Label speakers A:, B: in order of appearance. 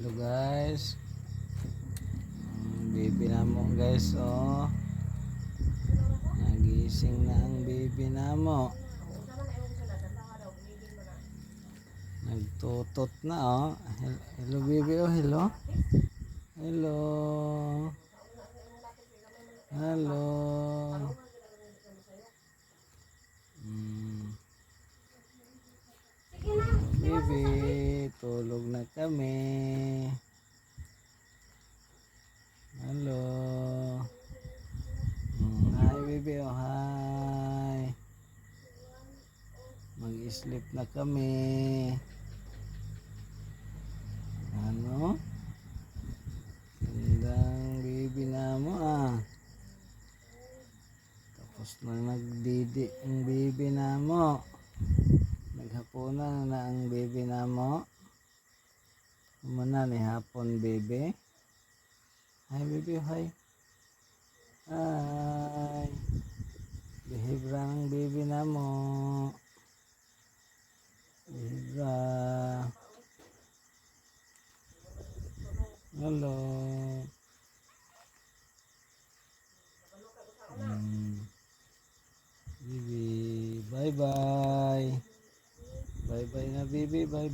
A: Hello guys. Baby na mo guys, oh. Nagising na ang baby na mo. Nagtutot na, oh. Hello baby, oh. Hello. Hello. Hello. Baby, tulog na kami. Hello. Hi baby, oh hi. Mag-sleep na kami. Ano? Gandang baby na mo, ah. Tapos na nagdidi ang baby na mo. Naghapunan na ang baby na mo. Kumana ni hapon baby. Hi baby, hi. Hi. Behave ra ang baby na mo. Behave ra. Hello. Baby, bye bye. Bye bye na baby, bye.